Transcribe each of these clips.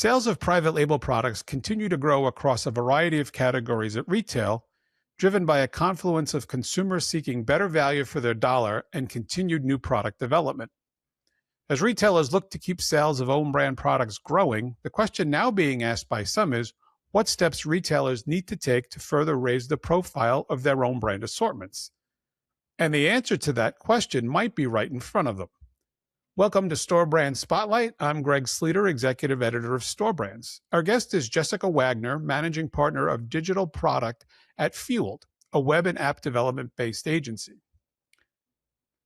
Sales of private label products continue to grow across a variety of categories at retail, driven by a confluence of consumers seeking better value for their dollar and continued new product development. As retailers look to keep sales of own brand products growing, the question now being asked by some is what steps retailers need to take to further raise the profile of their own brand assortments. And the answer to that question might be right in front of them. Welcome to Store Brand Spotlight. I'm Greg Sleater, Executive Editor of Store Brands. Our guest is Jessica Wagner, Managing Partner of Digital Product at Fueled, a web and app development-based agency.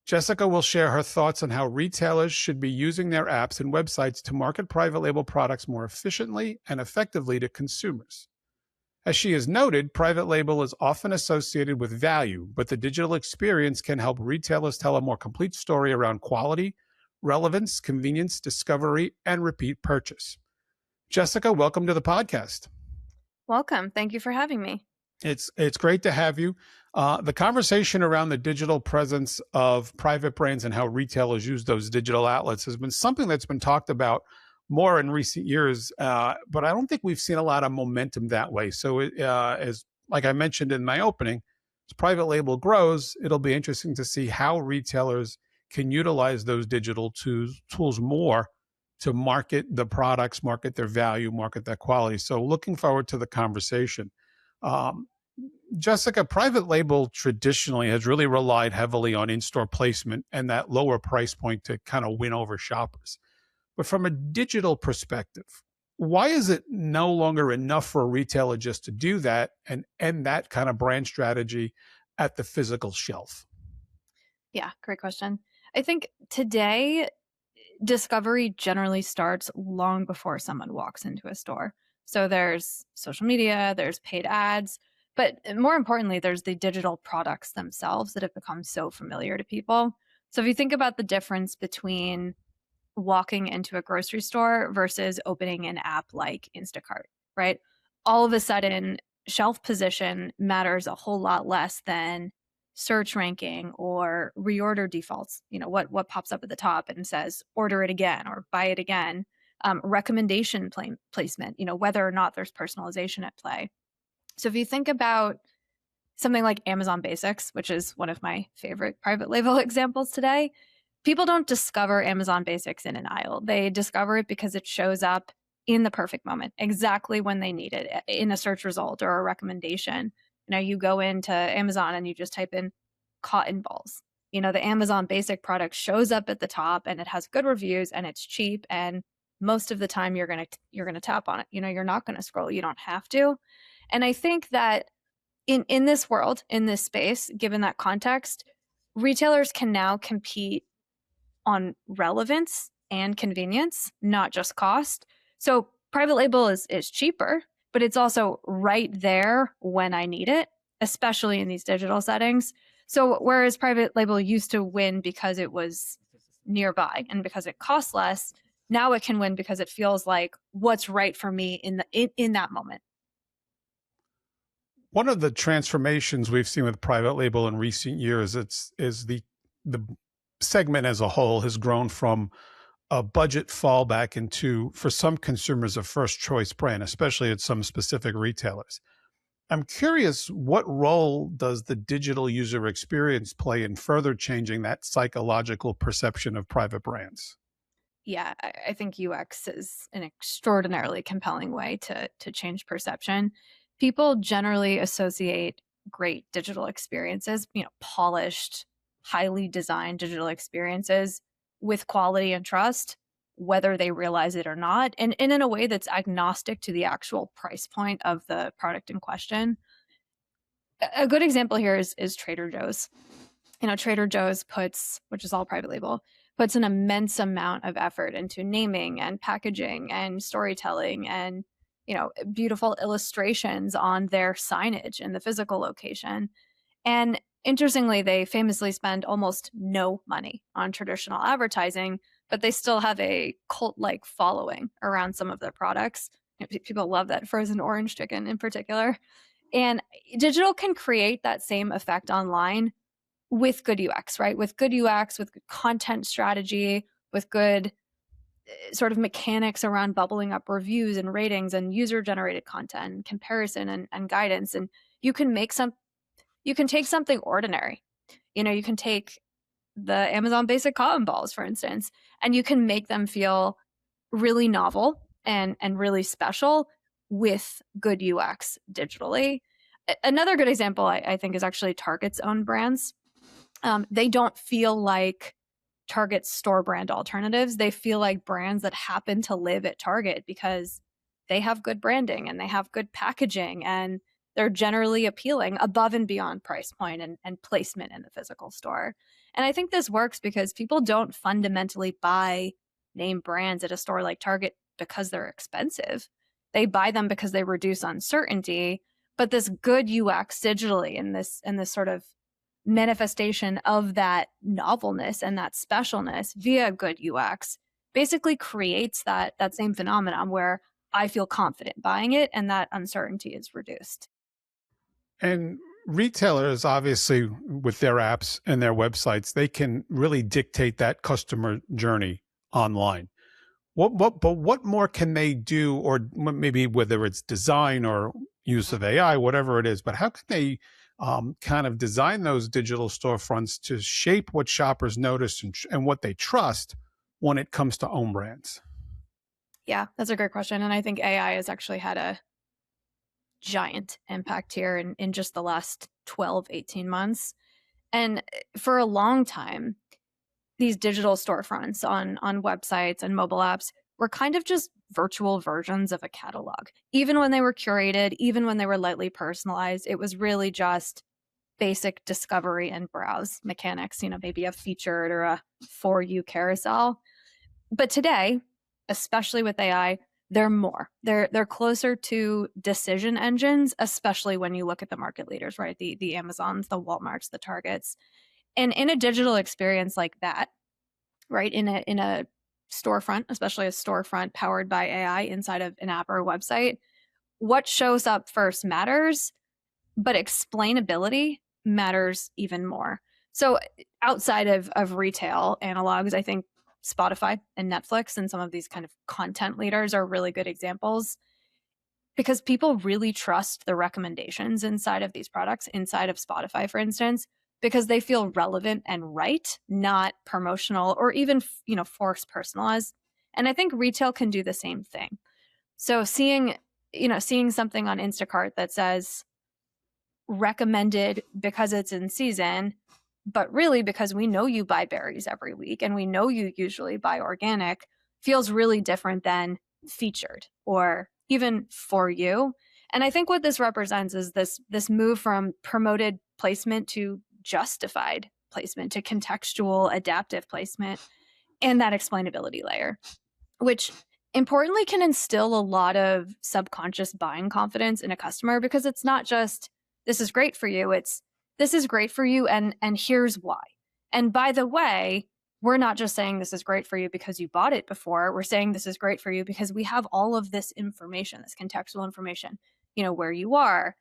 Jessica will share her thoughts on how retailers should be using their apps and websites to market private label products more efficiently and effectively to consumers. As she has noted, private label is often associated with value, but the digital experience can help retailers tell a more complete story around quality, relevance, convenience, discovery, and repeat purchase. Jessica, welcome to the podcast. Welcome. Thank you for having me. It's great to have you. The conversation around the digital presence of private brands and how retailers use those digital outlets has been something that's been talked about more in recent years, but I don't think we've seen a lot of momentum that way. So as like I mentioned in my opening, as private label grows, it'll be interesting to see how retailers can utilize those digital tools more to market the products, market their value, market their quality. So looking forward to the conversation. Jessica, private label traditionally has really relied heavily on in-store placement and that lower price point to kind of win over shoppers. But from a digital perspective, why is it no longer enough for a retailer just to do that and end that kind of brand strategy at the physical shelf? Yeah, great question. I think today, discovery generally starts long before someone walks into a store. So there's social media, there's paid ads, but more importantly, there's the digital products themselves that have become so familiar to people. So if you think about the difference between walking into a grocery store versus opening an app like Instacart, right? All of a sudden, shelf position matters a whole lot less than search ranking or reorder defaults. You know, what pops up at the top and says order it again or buy it again. Recommendation placement, you know, whether or not there's personalization at play. So if you think about something like Amazon Basics, which is one of my favorite private label examples today, people don't discover Amazon Basics in an aisle. They discover it because it shows up in the perfect moment, exactly when they need it, in a search result or a recommendation. You know, you go into Amazon and you just type in cotton balls. You know, the Amazon Basic product shows up at the top and it has good reviews and it's cheap, and most of the time you're going to tap on it. You know, you're not going to scroll. You don't have to. And I think that in this world, in this space, given that context, retailers can now compete on relevance and convenience, not just cost. So private label is cheaper, but it's also right there when I need it, especially in these digital settings. So whereas private label used to win because it was nearby and because it costs less, now it can win because it feels like what's right for me in that moment. One of the transformations we've seen with private label in recent years is the segment as a whole has grown from a budget fallback into, for some consumers, a first choice brand, especially at some specific retailers. I'm curious, what role does the digital user experience play in further changing that psychological perception of private brands? Yeah, I think UX is an extraordinarily compelling way to change perception. People generally associate great digital experiences, you know, polished, highly designed digital experiences with quality and trust, whether they realize it or not, and in a way that's agnostic to the actual price point of the product in question. A good example here is Trader Joe's. You know, Trader Joe's which is all private label, puts an immense amount of effort into naming and packaging and storytelling and, you know, beautiful illustrations on their signage in the physical location. And interestingly, they famously spend almost no money on traditional advertising, but they still have a cult-like following around some of their products. People love that frozen orange chicken in particular. And digital can create that same effect online with good UX, right? With good UX, with good content strategy, with good sort of mechanics around bubbling up reviews and ratings and user generated content, comparison and guidance. And you can make some, you can take something ordinary. You can take the Amazon basic cotton balls, for instance, and you can make them feel really novel and really special with good UX digitally. Another good example I think is actually Target's own brands. They don't feel like Target store brand alternatives. They feel like brands that happen to live at Target because they have good branding and they have good packaging and they're generally appealing above and beyond price point and placement in the physical store. And I think this works because people don't fundamentally buy name brands at a store like Target because they're expensive. They buy them because they reduce uncertainty. But this good UX digitally and this sort of manifestation of that novelness and that specialness via good UX basically creates that same phenomenon where I feel confident buying it and that uncertainty is reduced. And retailers, obviously, with their apps and their websites, they can really dictate that customer journey online. But what more can they do, or maybe whether it's design or use of AI, whatever it is, but how can they kind of design those digital storefronts to shape what shoppers notice and what they trust when it comes to own brands? Yeah, that's a great question. And I think AI has actually had a giant impact here in just the last 12, 18 months. And for a long time, these digital storefronts on websites and mobile apps were kind of just virtual versions of a catalog. Even when they were curated, even when they were lightly personalized, it was really just basic discovery and browse mechanics, maybe a featured or a for you carousel. But today, especially with AI, they're more. They're closer to decision engines, especially when you look at the market leaders, right? The Amazons, the Walmarts, the Targets. And in a digital experience like that, right? In a storefront, especially a storefront powered by AI inside of an app or a website, what shows up first matters, but explainability matters even more. So outside of retail analogs, I think Spotify and Netflix and some of these kind of content leaders are really good examples because people really trust the recommendations inside of these products, inside of Spotify, for instance, because they feel relevant and right, not promotional or even, force personalized. And I think retail can do the same thing. So seeing something on Instacart that says recommended because it's in season, but really because we know you buy berries every week and we know you usually buy organic feels really different than featured or even for you. And I think what this represents is this move from promoted placement to justified placement to contextual adaptive placement and that explainability layer, which importantly can instill a lot of subconscious buying confidence in a customer because it's not just this is great for you, it's this is great for you and here's why. And by the way, we're not just saying this is great for you because you bought it before. We're saying this is great for you because we have all of this information, this contextual information, where you are,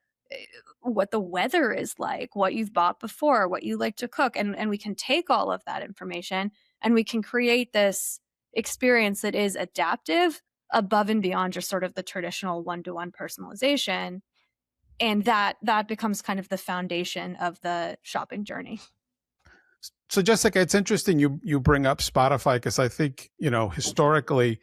what the weather is like, what you've bought before, what you like to cook. And we can take all of that information and we can create this experience that is adaptive above and beyond just sort of the traditional one-to-one personalization. And that becomes kind of the foundation of the shopping journey. So, Jessica, it's interesting you bring up Spotify because I think historically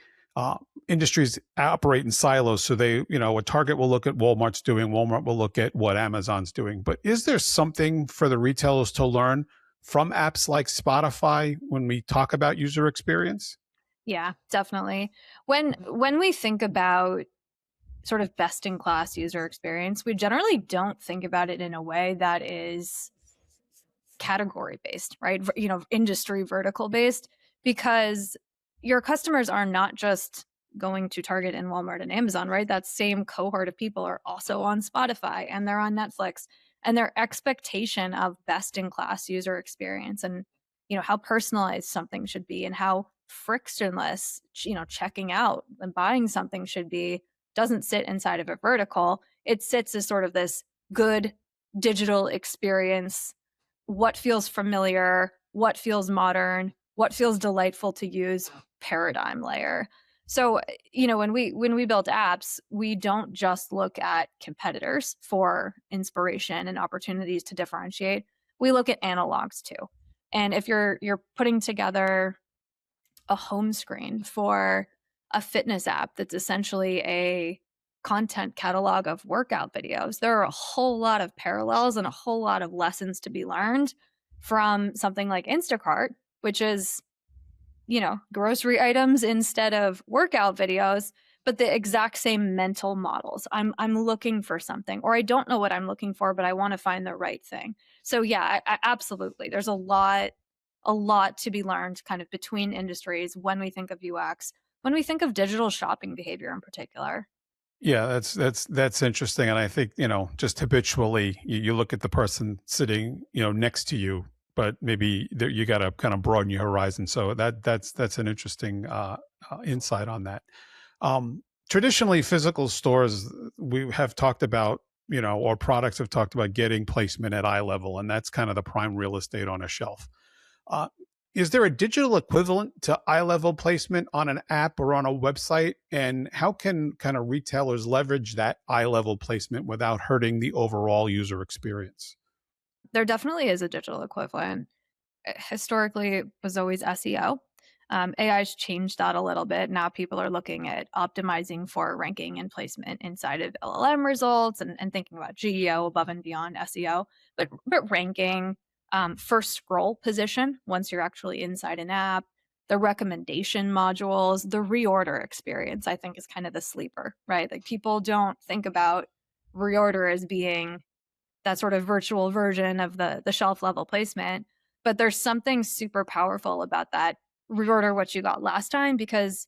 industries operate in silos. So a Target will look at Walmart's doing, Walmart will look at what Amazon's doing. But is there something for the retailers to learn from apps like Spotify when we talk about user experience? Yeah, definitely. When we think about sort of best in class user experience, we generally don't think about it in a way that is category based, right? Industry vertical based, because your customers are not just going to Target and Walmart and Amazon, right? That same cohort of people are also on Spotify and they're on Netflix, and their expectation of best in class user experience and how personalized something should be and how frictionless checking out and buying something should be doesn't sit inside of a vertical. It sits as sort of this good digital experience, what feels familiar, what feels modern, what feels delightful to use paradigm layer. So, when we build apps, we don't just look at competitors for inspiration and opportunities to differentiate. We look at analogs too. And if you're putting together a home screen for a fitness app that's essentially a content catalog of workout videos, there are a whole lot of parallels and a whole lot of lessons to be learned from something like Instacart, which is, grocery items instead of workout videos, but the exact same mental models. I'm looking for something, or I don't know what I'm looking for, but I want to find the right thing. So yeah, absolutely. There's a lot to be learned kind of between industries when we think of UX, when we think of digital shopping behavior in particular. Yeah, that's interesting, and I think, just habitually, you look at the person sitting, next to you, but maybe there, you got to kind of broaden your horizon. So that's an interesting insight on that. Traditionally, physical stores we have talked about, or products have talked about getting placement at eye level, and that's kind of the prime real estate on a shelf. Uh, is there a digital equivalent to eye level placement on an app or on a website? And how can kind of retailers leverage that eye level placement without hurting the overall user experience? There definitely is a digital equivalent. Historically, it was always SEO. AI's changed that a little bit. Now people are looking at optimizing for ranking and placement inside of LLM results, and thinking about GEO above and beyond SEO. But ranking, first scroll position once you're actually inside an app, the recommendation modules, the reorder experience, I think is kind of the sleeper, right? Like people don't think about reorder as being that sort of virtual version of the shelf level placement. But there's something super powerful about that reorder what you got last time, because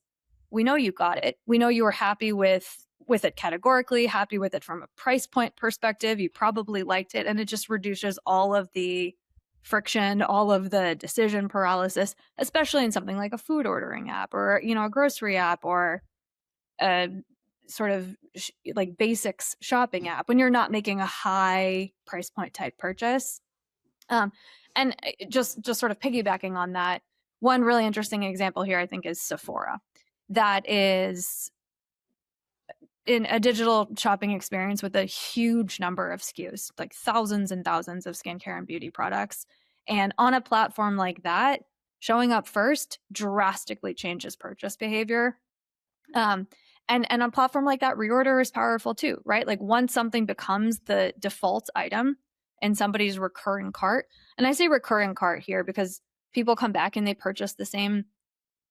we know you got it. We know you were happy with it categorically, happy with it from a price point perspective. You probably liked it, and it just reduces all of the friction, all of the decision paralysis, especially in something like a food ordering app, or a grocery app, or a sort of like basics shopping app when you're not making a high price point type purchase. Um, and just sort of piggybacking on that, one really interesting example here I think is Sephora. That is in a digital shopping experience with a huge number of SKUs, like thousands and thousands of skincare and beauty products. And on a platform like that, showing up first drastically changes purchase behavior. um, and on a platform like that, reorder is powerful too, right? Like once something becomes the default item in somebody's recurring cart, and I say recurring cart here because people come back and they purchase the same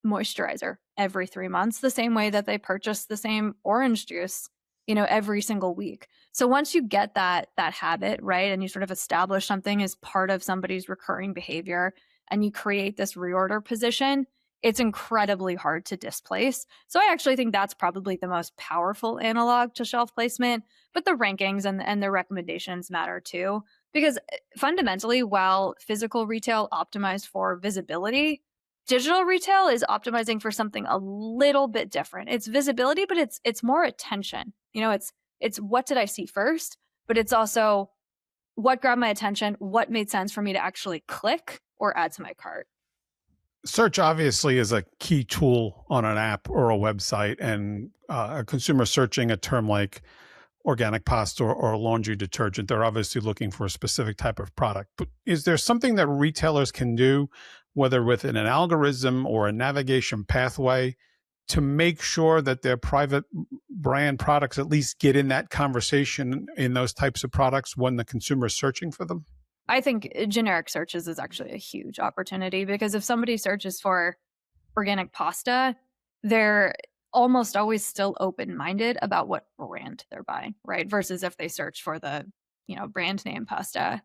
moisturizer every 3 months, the same way that they purchase the same orange juice, every single week. So once you get that habit, right, and you sort of establish something as part of somebody's recurring behavior, and you create this reorder position, it's incredibly hard to displace. So I actually think that's probably the most powerful analog to shelf placement, but the rankings and the recommendations matter too. Because fundamentally, while physical retail optimized for visibility, digital retail is optimizing for something a little bit different. It's visibility, but it's more attention. It's what did I see first, but it's also what grabbed my attention, what made sense for me to actually click or add to my cart. Search obviously is a key tool on an app or a website, and a consumer searching a term like organic pasta or laundry detergent, they're obviously looking for a specific type of product. But is there something that retailers can do, whether within an algorithm or a navigation pathway, to make sure that their private brand products at least get in that conversation in those types of products when the consumer is searching for them? I think generic searches is actually a huge opportunity, because if somebody searches for organic pasta, they're almost always still open-minded about what brand they're buying, right? Versus if they search for the, brand name pasta.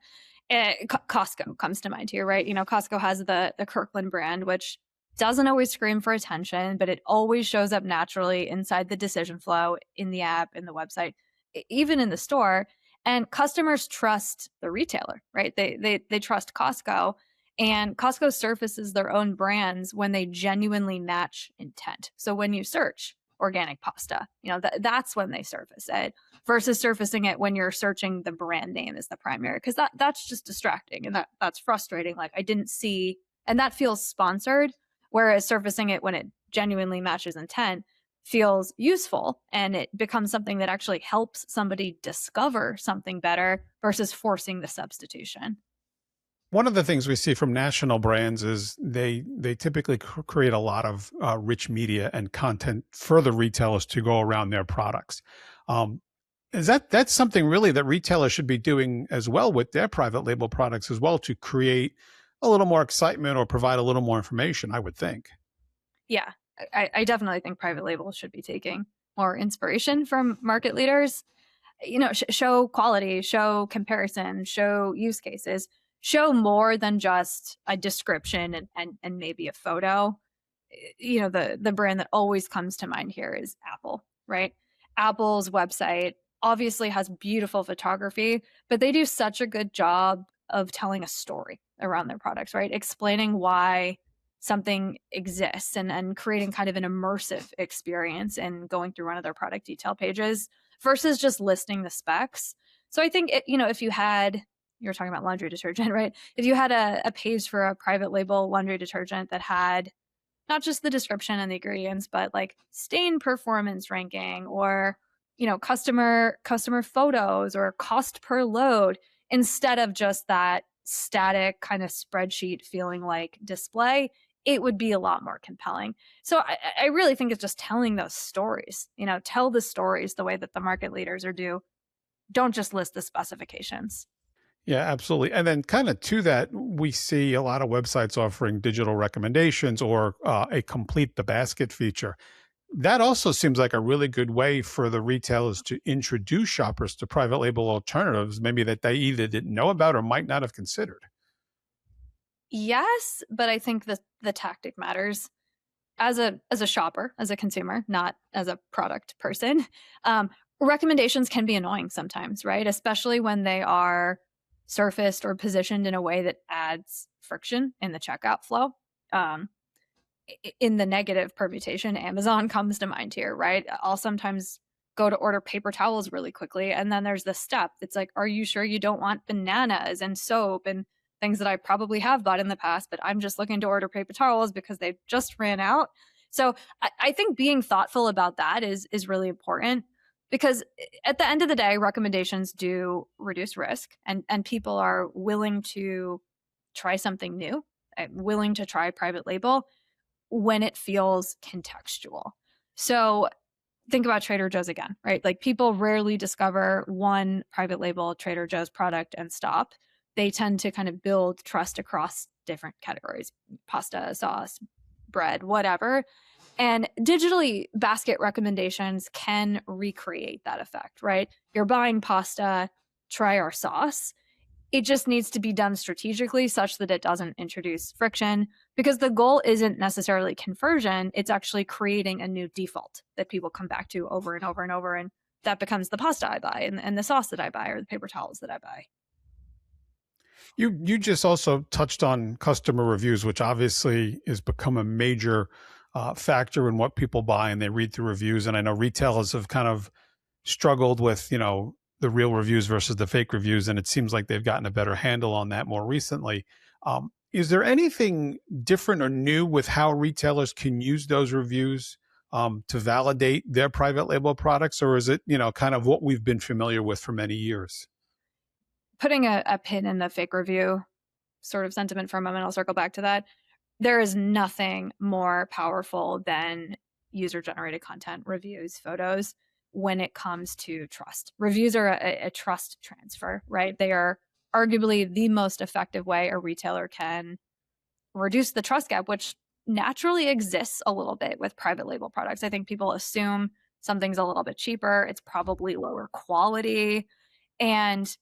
Costco comes to mind here, right? Costco has the Kirkland brand, which doesn't always scream for attention, but it always shows up naturally inside the decision flow, in the app, in the website, even in the store. And customers trust the retailer, right? They trust Costco, and Costco surfaces their own brands when they genuinely match intent. So when you search organic pasta, that's when they surface it, versus surfacing it when you're searching the brand name as the primary, because that's just distracting, and that's frustrating. Like I didn't see, and that feels sponsored. Whereas surfacing it when it genuinely matches intent feels useful and it becomes something that actually helps somebody discover something better versus forcing the substitution. One of the things we see from national brands is they typically create a lot of rich media and content for the retailers to go around their products. Um, is that's something really that retailers should be doing as well with their private label products as well to create a little more excitement or provide a little more information, I would think. Yeah, I definitely think private labels should be taking more inspiration from market leaders. Show quality, show comparison, show use cases, show more than just a description and maybe a photo. The brand that always comes to mind here is Apple, right? Apple's website obviously has beautiful photography, but they do such a good job of telling a story around their products, right? Explaining why something exists and creating kind of an immersive experience and going through one of their product detail pages versus just listing the specs. So I think if you were talking about laundry detergent, right? If you had a page for a private label laundry detergent that had not just the description and the ingredients, but like stain performance ranking or customer photos or cost per load instead of just that static kind of spreadsheet feeling like display, it would be a lot more compelling. So I really think it's just telling those stories. Tell the stories the way that the market leaders are do. Don't just list the specifications. Yeah, absolutely. And then, kind of to that, we see a lot of websites offering digital recommendations or a complete the basket feature. That also seems like a really good way for the retailers to introduce shoppers to private label alternatives, maybe that they either didn't know about or might not have considered. Yes, but I think the tactic matters. As a shopper, as a consumer, not as a product person, um, recommendations can be annoying sometimes, right? Especially when they are surfaced or positioned in a way that adds friction in the checkout flow. Um, in the negative permutation, Amazon comes to mind here, right? I'll sometimes go to order paper towels really quickly. And then there's the step that's like, are you sure you don't want bananas and soap and things that I probably have bought in the past, but I'm just looking to order paper towels because they just ran out. So I think being thoughtful about that is really important because at the end of the day, recommendations do reduce risk and people are willing to try something new, willing to try private label when it feels contextual. So think about Trader Joe's again, right? Like people rarely discover one private label Trader Joe's product and stop. They tend to kind of build trust across different categories, pasta, sauce, bread, whatever. And digitally, basket recommendations can recreate that effect, right? You're buying pasta, try our sauce. It just needs to be done strategically such that it doesn't introduce friction because the goal isn't necessarily conversion. It's actually creating a new default that people come back to over and over and over. And that becomes the pasta I buy and the sauce that I buy or the paper towels that I buy. You just also touched on customer reviews, which obviously has become a major factor in what people buy and they read through reviews. And I know retailers have kind of struggled with, the real reviews versus the fake reviews, and it seems like they've gotten a better handle on that more recently. Is there anything different or new with how retailers can use those reviews to validate their private label products, or is it, kind of what we've been familiar with for many years? Putting a pin in the fake review sort of sentiment for a moment, I'll circle back to that. There is nothing more powerful than user generated content, reviews, photos when it comes to trust. Reviews are a trust transfer, right? They are arguably the most effective way a retailer can reduce the trust gap, which naturally exists a little bit with private label products. I think people assume something's a little bit cheaper, it's probably lower quality. And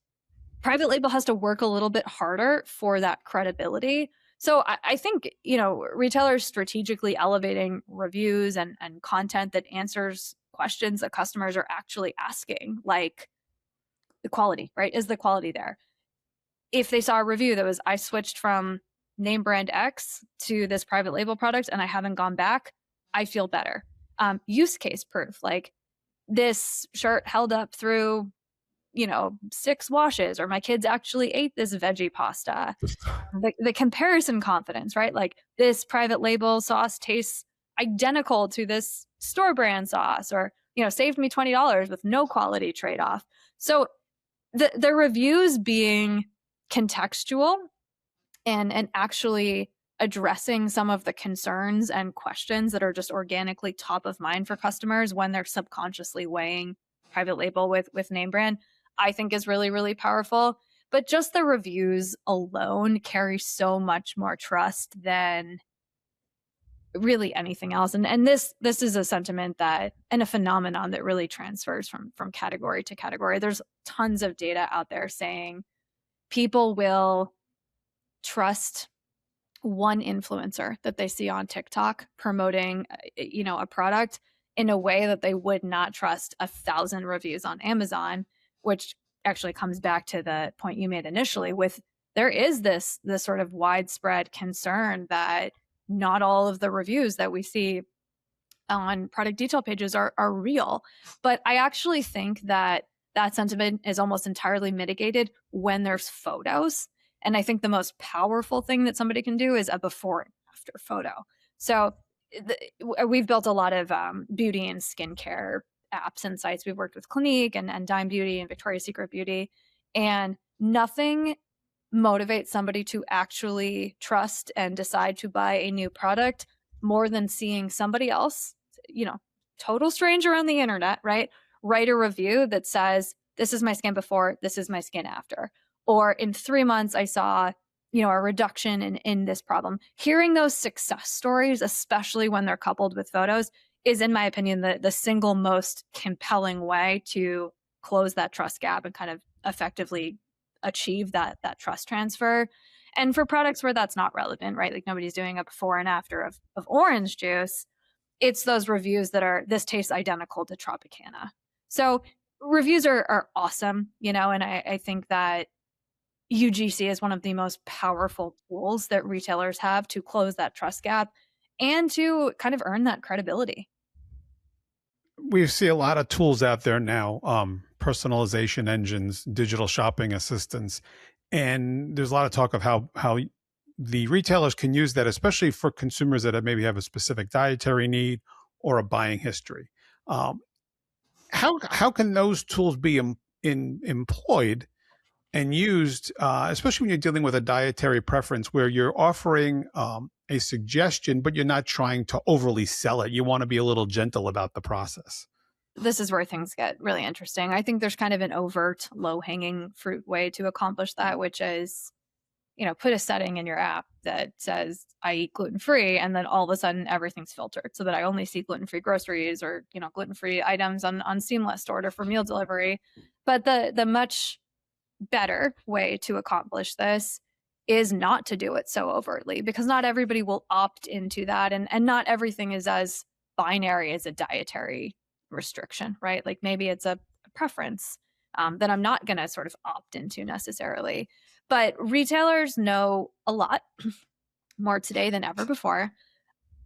private label has to work a little bit harder for that credibility. So I think, retailers strategically elevating reviews and content that answers questions that customers are actually asking, like the quality, right? Is the quality there? If they saw a review that was, I switched from name brand X to this private label product and I haven't gone back, I feel better. Use case proof, like this shirt held up through 6 washes, or my kids actually ate this veggie pasta. The comparison confidence, right? Like this private label sauce tastes identical to this store brand sauce, or, saved me $20 with no quality trade-off. So the reviews being contextual and actually addressing some of the concerns and questions that are just organically top of mind for customers when they're subconsciously weighing private label with name brand, I think is really, really powerful. But just the reviews alone carry so much more trust than really anything else. And this is a sentiment that, and a phenomenon that really transfers from category to category. There's tons of data out there saying people will trust one influencer that they see on TikTok promoting, a product in a way that they would not trust 1,000 reviews on Amazon, which actually comes back to the point you made initially with there is this sort of widespread concern that not all of the reviews that we see on product detail pages are real. But I actually think that sentiment is almost entirely mitigated when there's photos. And I think the most powerful thing that somebody can do is a before and after photo. So we've built a lot of beauty and skincare apps and sites. We've worked with Clinique and Dime Beauty and Victoria's Secret Beauty. And nothing motivates somebody to actually trust and decide to buy a new product more than seeing somebody else, total stranger on the internet, right, write a review that says, this is my skin before, this is my skin after. Or in 3 months, I saw, a reduction in this problem. Hearing those success stories, especially when they're coupled with photos, is, in my opinion, the single most compelling way to close that trust gap and kind of effectively achieve that trust transfer. And for products where that's not relevant, right? Like nobody's doing a before and after of orange juice. It's those reviews that are, this tastes identical to Tropicana. So reviews are awesome, and I think that UGC is one of the most powerful tools that retailers have to close that trust gap and to kind of earn that credibility. We see a lot of tools out there now, personalization engines, digital shopping assistants, and there's a lot of talk of how the retailers can use that, especially for consumers that maybe have a specific dietary need or a buying history. How can those tools be employed and used, especially when you're dealing with a dietary preference where you're offering a suggestion, but you're not trying to overly sell it. You want to be a little gentle about the process. This is where things get really interesting. I think there's kind of an overt, low-hanging fruit way to accomplish that, which is, put a setting in your app that says, I eat gluten-free, and then all of a sudden everything's filtered so that I only see gluten-free groceries or, gluten-free items on Seamless to order for meal delivery. But the much better way to accomplish this is not to do it so overtly, because not everybody will opt into that. And not everything is as binary as a dietary restriction, right? Like maybe it's a preference that I'm not going to sort of opt into necessarily. But retailers know a lot more today than ever before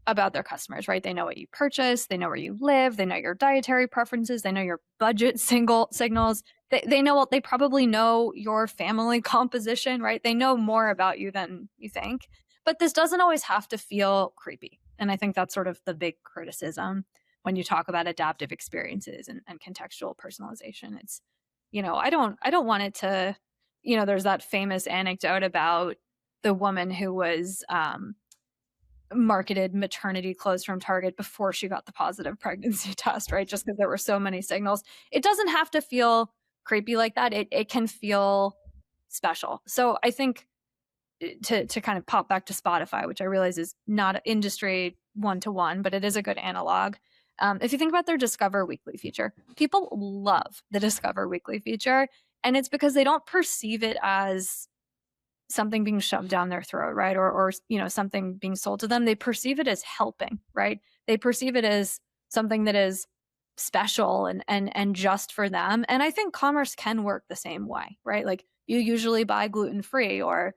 about their customers, right? They know what you purchase, they know where you live, they know your dietary preferences, they know your budget signals. They probably know your family composition, right? They know more about you than you think. But this doesn't always have to feel creepy. And I think that's sort of the big criticism when you talk about adaptive experiences and contextual personalization. It's, I don't want it to, there's that famous anecdote about the woman who was marketed maternity clothes from Target before she got the positive pregnancy test, right? Just because there were so many signals. It doesn't have to feel creepy like that. It can feel special. So I think to kind of pop back to Spotify, which I realize is not industry one-to-one, but it is a good analog. If you think about their Discover Weekly feature, people love the Discover Weekly feature, and it's because they don't perceive it as something being shoved down their throat, right? Or something being sold to them. They perceive it as helping, right? They perceive it as something that is special and just for them. And I think commerce can work the same way, right? Like you usually buy gluten-free, or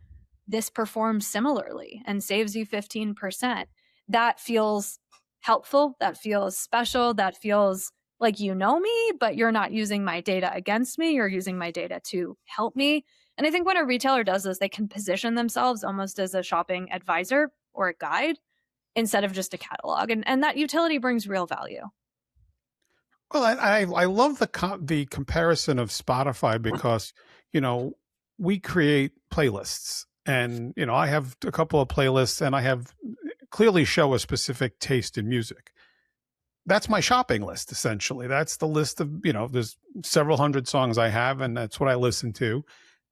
this performs similarly and saves you 15%. That feels helpful. That feels special. That feels like me, but you're not using my data against me. You're using my data to help me. And I think when a retailer does this, they can position themselves almost as a shopping advisor or a guide instead of just a catalog. And that utility brings real value. Well, I love the comparison of Spotify because, you know, we create playlists, and I have a couple of playlists, and I have clearly show a specific taste in music. That's my shopping list essentially. That's the list of, there's several hundred songs I have, and that's what I listen to.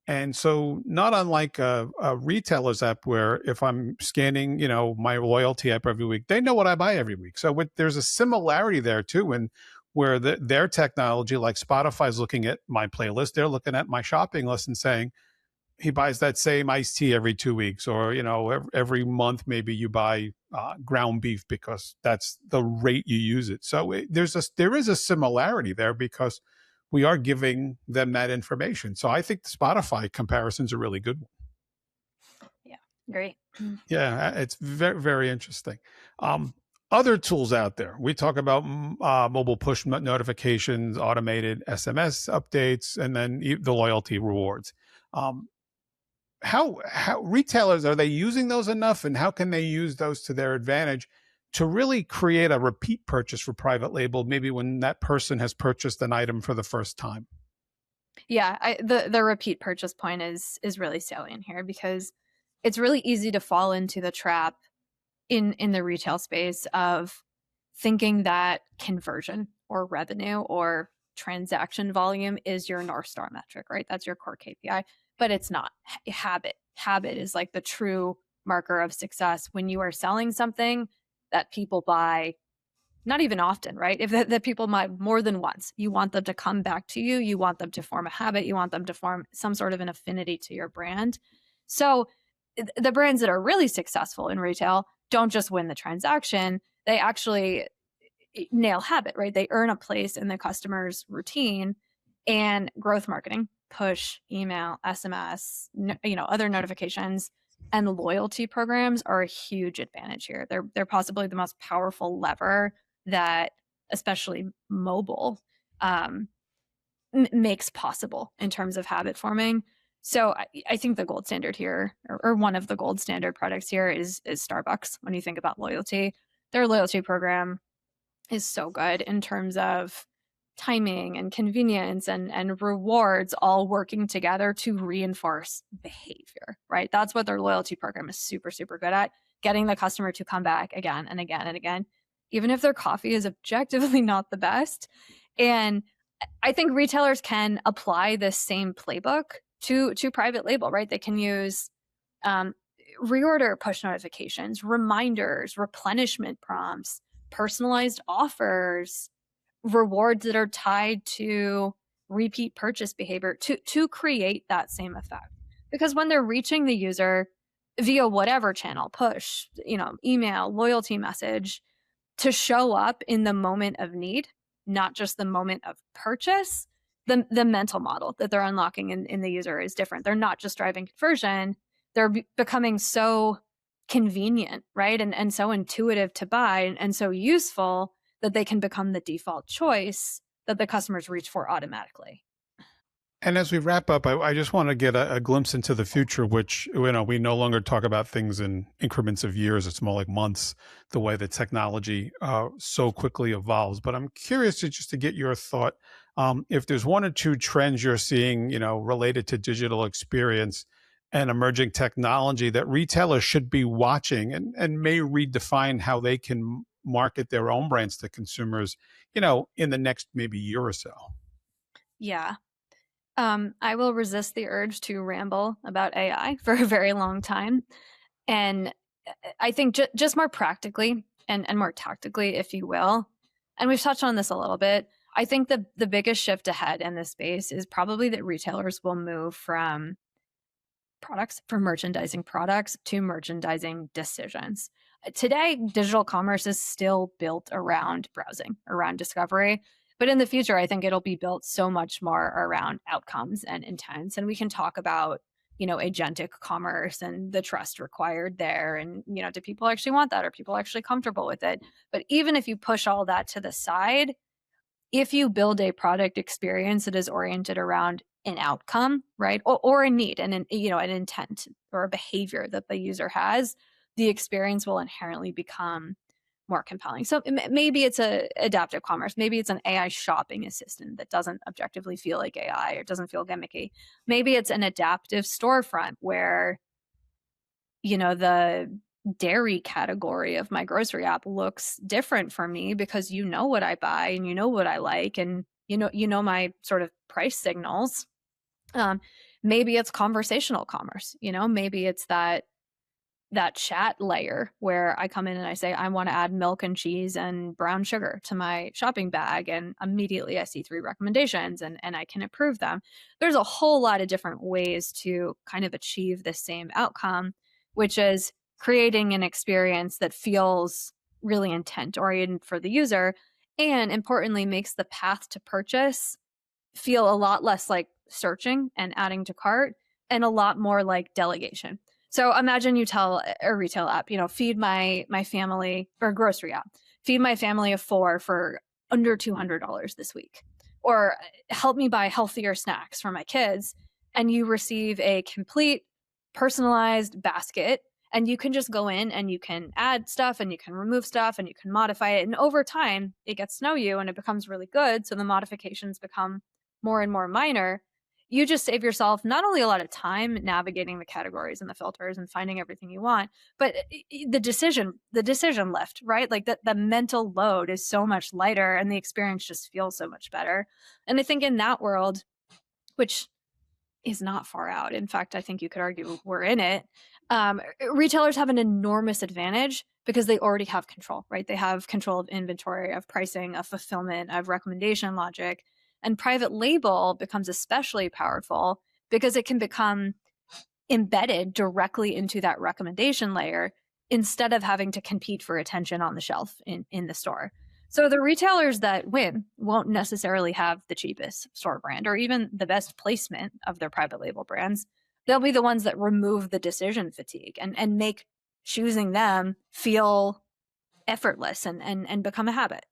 And so, not unlike a retailer's app, where if I'm scanning, my loyalty app every week, they know what I buy every week. So there's a similarity there too, and where their technology, like Spotify's looking at my playlist, they're looking at my shopping list and saying, he buys that same iced tea every 2 weeks, or every month maybe you buy ground beef because that's the rate you use it. So there is a similarity there because we are giving them that information. So I think the Spotify comparison's a really good one. Yeah, great. Yeah, it's very, very interesting. Other tools out there, we talk about mobile push notifications, automated SMS updates, and then the loyalty rewards. Um, how retailers, are they using those enough, and how can they use those to their advantage to really create a repeat purchase for private label, maybe when that person has purchased an item for the first time? Yeah, the repeat purchase point is really salient here because it's really easy to fall into the trap in the retail space of thinking that conversion or revenue or transaction volume is your North Star metric, right? That's your core KPI, but it's not. Habit is like the true marker of success when you are selling something that people buy, not even often, right? If that people buy more than once, you want them to come back to you. You want them to form a habit. You want them to form some sort of an affinity to your brand. So the brands that are really successful in retail don't just win the transaction, they actually nail habit, right? They earn a place in the customer's routine. And growth marketing, push, email, SMS, other notifications, and loyalty programs are a huge advantage here. They're possibly the most powerful lever that, especially mobile, um, makes possible in terms of habit forming. So I think the gold standard here, or one of the gold standard products here, is Starbucks. When you think about loyalty, their loyalty program is so good in terms of timing and convenience and rewards all working together to reinforce behavior, right? That's what their loyalty program is super, super good at, getting the customer to come back again and again and again, even if their coffee is objectively not the best. And I think retailers can apply this same playbook to private label, right? They can use um, reorder push notifications, reminders, replenishment prompts, personalized offers, rewards that are tied to repeat purchase behavior to create that same effect. Because when they're reaching the user via whatever channel, push, email, loyalty message, to show up in the moment of need, not just the moment of purchase, the mental model that they're unlocking in the user is different. They're not just driving conversion, they're becoming so convenient, right? And so intuitive to buy and so useful that they can become the default choice that the customers reach for automatically. And as we wrap up, I just want to get a glimpse into the future, which, we no longer talk about things in increments of years. It's more like months, the way the technology so quickly evolves. But I'm curious just to get your thought. If there's one or two trends you're seeing, related to digital experience and emerging technology that retailers should be watching, and may redefine how they can market their own brands to consumers, in the next maybe year or so. Yeah. I will resist the urge to ramble about AI for a very long time. And I think just more practically and more tactically, if you will, and we've touched on this a little bit, I think the biggest shift ahead in this space is probably that retailers will move from merchandising products to merchandising decisions. Today, digital commerce is still built around browsing, around discovery. But in the future, I think it'll be built so much more around outcomes and intents. And we can talk about, agentic commerce and the trust required there. And, do people actually want that? Are people actually comfortable with it? But even if you push all that to the side, if you build a product experience that is oriented around an outcome, right, or a need and an intent or a behavior that the user has, the experience will inherently become more compelling. So maybe it's a adaptive commerce. Maybe it's an AI shopping assistant that doesn't objectively feel like AI or doesn't feel gimmicky. Maybe it's an adaptive storefront where, the dairy category of my grocery app looks different for me because you know what I buy and you know what I like, and you know my sort of price signals. Um, Maybe it's conversational commerce. Maybe it's that chat layer where I come in and I say, I want to add milk and cheese and brown sugar to my shopping bag. And immediately I see three recommendations and I can approve them. There's a whole lot of different ways to kind of achieve the same outcome, which is creating an experience that feels really intent oriented for the user and importantly makes the path to purchase feel a lot less like searching and adding to cart and a lot more like delegation. So imagine you tell a retail app, feed my family, or grocery app, feed my family of four for under $200 this week, or help me buy healthier snacks for my kids. And you receive a complete personalized basket. And you can just go in and you can add stuff and you can remove stuff and you can modify it. And over time, it gets to know you and it becomes really good. So the modifications become more and more minor. You just save yourself not only a lot of time navigating the categories and the filters and finding everything you want, but the decision lift, right? Like the mental load is so much lighter and the experience just feels so much better. And I think in that world, which is not far out. In fact, I think you could argue we're in it. Retailers have an enormous advantage because they already have control, right? They have control of inventory, of pricing, of fulfillment, of recommendation logic. And private label becomes especially powerful because it can become embedded directly into that recommendation layer instead of having to compete for attention on the shelf in the store. So the retailers that win won't necessarily have the cheapest store brand or even the best placement of their private label brands. They'll be the ones that remove the decision fatigue and make choosing them feel effortless and become a habit.